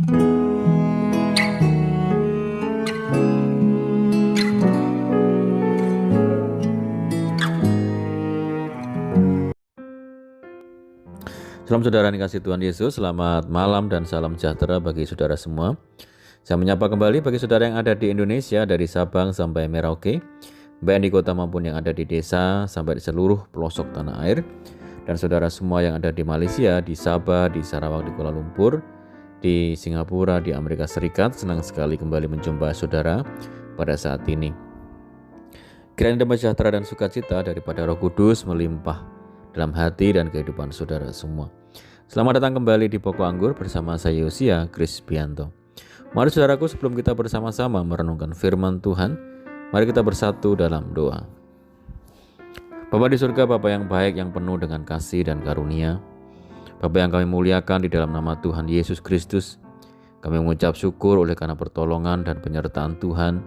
Salam saudara yang dikasihi Tuhan Yesus, selamat malam dan salam sejahtera bagi saudara semua. Saya menyapa kembali bagi saudara yang ada di Indonesia dari Sabang sampai Merauke, baik di kota maupun yang ada di desa sampai di seluruh pelosok tanah air. Dan saudara semua yang ada di Malaysia, di Sabah, di Sarawak, di Kuala Lumpur, di Singapura, di Amerika Serikat, senang sekali kembali menjumpai saudara pada saat ini. Kiranya damai sejahtera dan sukacita daripada Roh Kudus melimpah dalam hati dan kehidupan saudara semua. Selamat datang kembali di Pokok Anggur bersama saya Yosia Krisbianto. Mari saudaraku, sebelum kita bersama-sama merenungkan firman Tuhan, mari kita bersatu dalam doa. Bapa di surga, Bapa yang baik, yang penuh dengan kasih dan karunia, Bapa yang kami muliakan di dalam nama Tuhan Yesus Kristus, kami mengucap syukur oleh karena pertolongan dan penyertaan Tuhan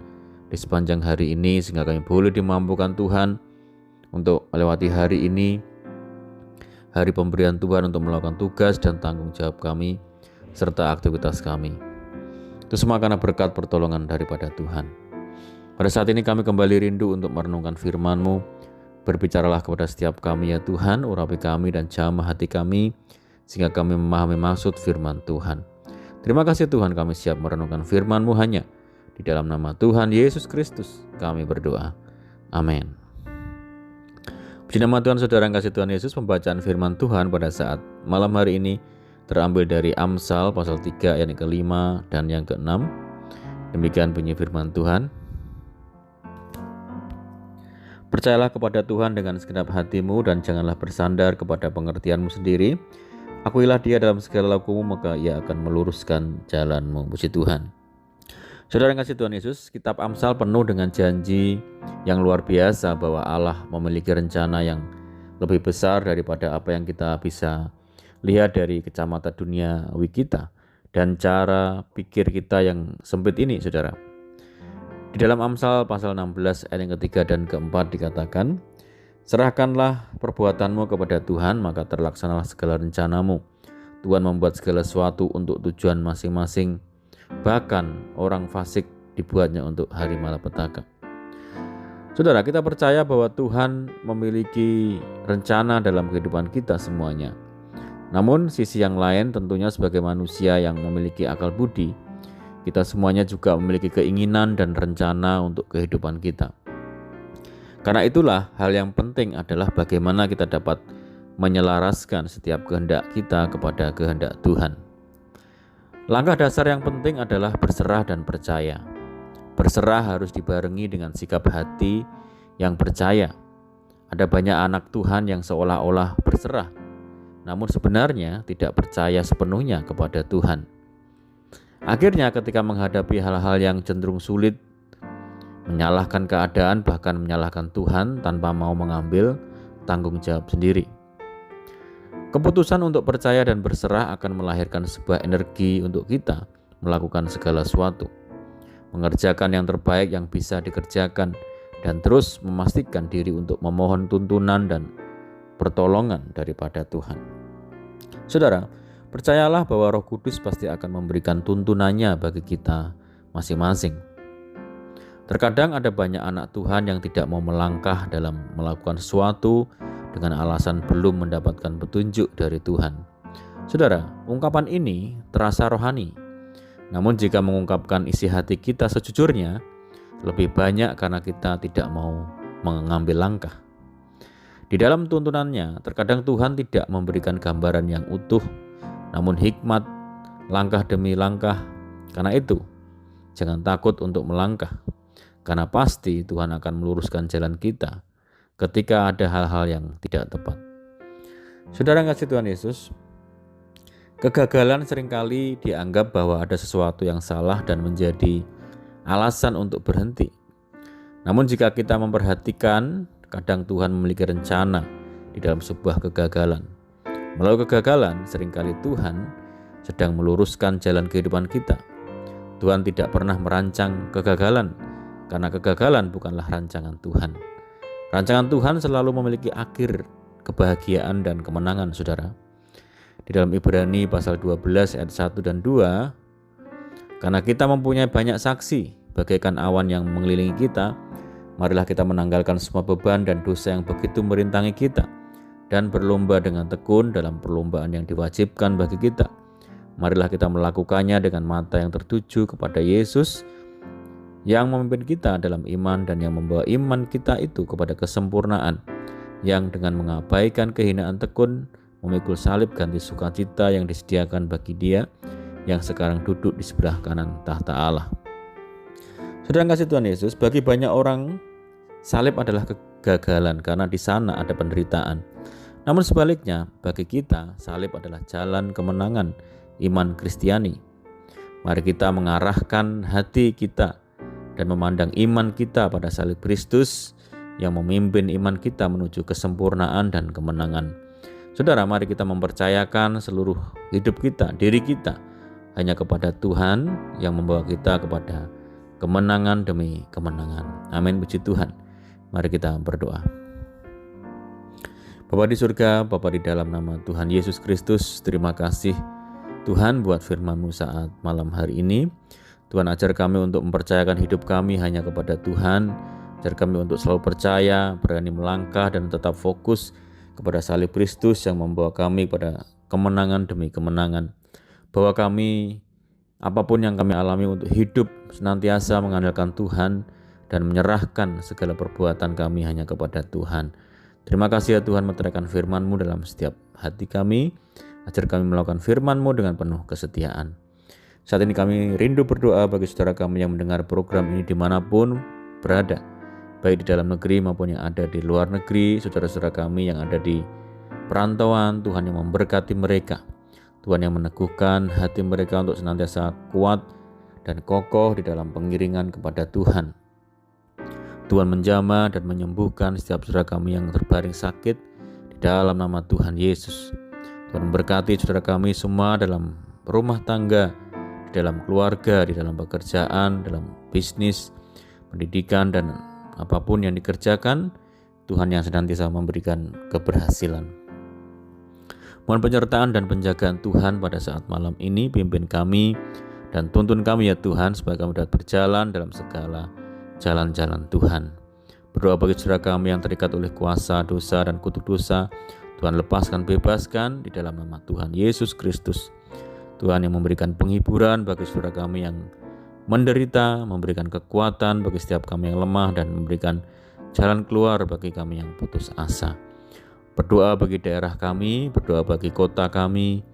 di sepanjang hari ini, sehingga kami boleh dimampukan Tuhan untuk melewati hari ini, hari pemberian Tuhan untuk melakukan tugas dan tanggung jawab kami serta aktivitas kami. Itu semua karena berkat pertolongan daripada Tuhan. Pada saat ini kami kembali rindu untuk merenungkan firman-Mu. Berbicaralah kepada setiap kami ya Tuhan, urapi kami dan jamah hati kami sehingga kami memahami maksud firman Tuhan. Terima kasih Tuhan, kami siap merenungkan firman-Mu hanya di dalam nama Tuhan Yesus Kristus kami berdoa. Amin. Puji nama Tuhan, saudara yang kasih Tuhan Yesus. Pembacaan firman Tuhan pada saat malam hari ini terambil dari Amsal pasal 3 ayat yang ke-5 dan yang ke-6. Demikian bunyi firman Tuhan. Percayalah kepada Tuhan dengan segenap hatimu dan janganlah bersandar kepada pengertianmu sendiri. Akuilah Dia dalam segala lakumu, maka Ia akan meluruskan jalanmu. Puji Tuhan. Saudara yang kasih Tuhan Yesus, kitab Amsal penuh dengan janji yang luar biasa bahwa Allah memiliki rencana yang lebih besar daripada apa yang kita bisa lihat dari kacamata duniawi kita dan cara pikir kita yang sempit ini, saudara. Di dalam Amsal pasal 16 ayat yang ketiga dan keempat dikatakan, serahkanlah perbuatanmu kepada Tuhan, maka terlaksanalah segala rencanamu. Tuhan membuat segala sesuatu untuk tujuan masing-masing. Bahkan orang fasik dibuatnya untuk hari malapetaka. Saudara, kita percaya bahwa Tuhan memiliki rencana dalam kehidupan kita semuanya. Namun sisi yang lain tentunya sebagai manusia yang memiliki akal budi, kita semuanya juga memiliki keinginan dan rencana untuk kehidupan kita. Karena itulah hal yang penting adalah bagaimana kita dapat menyelaraskan setiap kehendak kita kepada kehendak Tuhan. Langkah dasar yang penting adalah berserah dan percaya. Berserah harus dibarengi dengan sikap hati yang percaya. Ada banyak anak Tuhan yang seolah-olah berserah, namun sebenarnya tidak percaya sepenuhnya kepada Tuhan. Akhirnya ketika menghadapi hal-hal yang cenderung sulit, menyalahkan keadaan bahkan menyalahkan Tuhan tanpa mau mengambil tanggung jawab sendiri. Keputusan untuk percaya dan berserah akan melahirkan sebuah energi untuk kita melakukan segala sesuatu, mengerjakan yang terbaik yang bisa dikerjakan, dan terus memastikan diri untuk memohon tuntunan dan pertolongan daripada Tuhan. Saudara, percayalah bahwa Roh Kudus pasti akan memberikan tuntunannya bagi kita masing-masing. Terkadang ada banyak anak Tuhan yang tidak mau melangkah dalam melakukan sesuatu dengan alasan belum mendapatkan petunjuk dari Tuhan. Saudara, ungkapan ini terasa rohani. Namun jika mengungkapkan isi hati kita sejujurnya, lebih banyak karena kita tidak mau mengambil langkah. Di dalam tuntunannya, terkadang Tuhan tidak memberikan gambaran yang utuh, namun hikmat, langkah demi langkah. Karena itu, jangan takut untuk melangkah, karena pasti Tuhan akan meluruskan jalan kita ketika ada hal-hal yang tidak tepat. Saudara yang kasih Tuhan Yesus, kegagalan seringkali dianggap bahwa ada sesuatu yang salah dan menjadi alasan untuk berhenti. Namun jika kita memperhatikan, kadang Tuhan memiliki rencana di dalam sebuah kegagalan. Melalui kegagalan, seringkali Tuhan sedang meluruskan jalan kehidupan kita. Tuhan tidak pernah merancang kegagalan, karena kegagalan bukanlah rancangan Tuhan. Rancangan Tuhan selalu memiliki akhir kebahagiaan dan kemenangan, saudara. Di dalam Ibrani pasal 12 ayat 1 dan 2 Karena kita mempunyai banyak saksi bagaikan awan yang mengelilingi kita, marilah kita menanggalkan semua beban dan dosa yang begitu merintangi kita, dan berlomba dengan tekun dalam perlombaan yang diwajibkan bagi kita. Marilah kita melakukannya dengan mata yang tertuju kepada Yesus yang memimpin kita dalam iman dan yang membawa iman kita itu kepada kesempurnaan, yang dengan mengabaikan kehinaan tekun memikul salib ganti sukacita yang disediakan bagi Dia yang sekarang duduk di sebelah kanan tahta Allah. Saudara kasih Tuhan Yesus, bagi banyak orang salib adalah kegagalan karena di sana ada penderitaan. Namun sebaliknya, bagi kita salib adalah jalan kemenangan iman Kristiani. Mari kita mengarahkan hati kita dan memandang iman kita pada salib Kristus yang memimpin iman kita menuju kesempurnaan dan kemenangan. Saudara, mari kita mempercayakan seluruh hidup kita, diri kita, hanya kepada Tuhan yang membawa kita kepada kemenangan demi kemenangan. Amin, puji Tuhan. Mari kita berdoa. Bapa di surga, Bapa di dalam nama Tuhan Yesus Kristus, terima kasih Tuhan buat firman-Mu saat malam hari ini. Tuhan, ajar kami untuk mempercayakan hidup kami hanya kepada Tuhan. Ajar kami untuk selalu percaya, berani melangkah dan tetap fokus kepada salib Kristus yang membawa kami pada kemenangan demi kemenangan. Bahwa kami, apapun yang kami alami untuk hidup, senantiasa mengandalkan Tuhan dan menyerahkan segala perbuatan kami hanya kepada Tuhan. Terima kasih ya Tuhan, meteraikan firman-Mu dalam setiap hati kami. Ajar kami melakukan firman-Mu dengan penuh kesetiaan. Saat ini kami rindu berdoa bagi saudara kami yang mendengar program ini dimanapun berada, baik di dalam negeri maupun yang ada di luar negeri, saudara-saudara kami yang ada di perantauan. Tuhan yang memberkati mereka, Tuhan yang meneguhkan hati mereka untuk senantiasa kuat dan kokoh di dalam pengiringan kepada Tuhan. Tuhan menjamah dan menyembuhkan setiap saudara kami yang terbaring sakit di dalam nama Tuhan Yesus. Tuhan memberkati saudara kami semua dalam rumah tangga, di dalam keluarga, di dalam pekerjaan, dalam bisnis, pendidikan, dan apapun yang dikerjakan, Tuhan yang senantiasa memberikan keberhasilan. Mohon penyertaan dan penjagaan Tuhan pada saat malam ini, pimpin kami dan tuntun kami ya Tuhan, supaya kami dapat berjalan dalam segala jalan-jalan Tuhan. Berdoa bagi saudara kami yang terikat oleh kuasa dosa dan kutuk dosa, Tuhan lepaskan, bebaskan di dalam nama Tuhan Yesus Kristus. Tuhan yang memberikan penghiburan bagi saudara kami yang menderita, memberikan kekuatan bagi setiap kami yang lemah, dan memberikan jalan keluar bagi kami yang putus asa. Berdoa bagi daerah kami, berdoa bagi kota kami,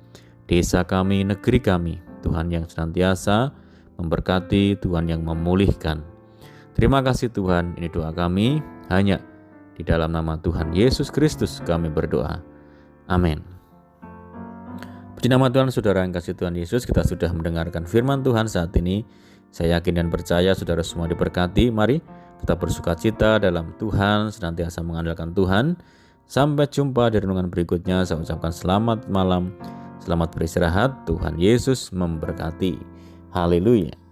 desa kami, negeri kami. Tuhan yang senantiasa memberkati, Tuhan yang memulihkan. Terima kasih Tuhan, ini doa kami hanya di dalam nama Tuhan Yesus Kristus kami berdoa. Amin. Puji nama Tuhan, saudara yang kasih Tuhan Yesus, kita sudah mendengarkan firman Tuhan saat ini. Saya yakin dan percaya saudara semua diberkati. Mari tetap bersukacita dalam Tuhan, senantiasa mengandalkan Tuhan. Sampai jumpa di renungan berikutnya. Saya ucapkan selamat malam, selamat beristirahat. Tuhan Yesus memberkati. Haleluya.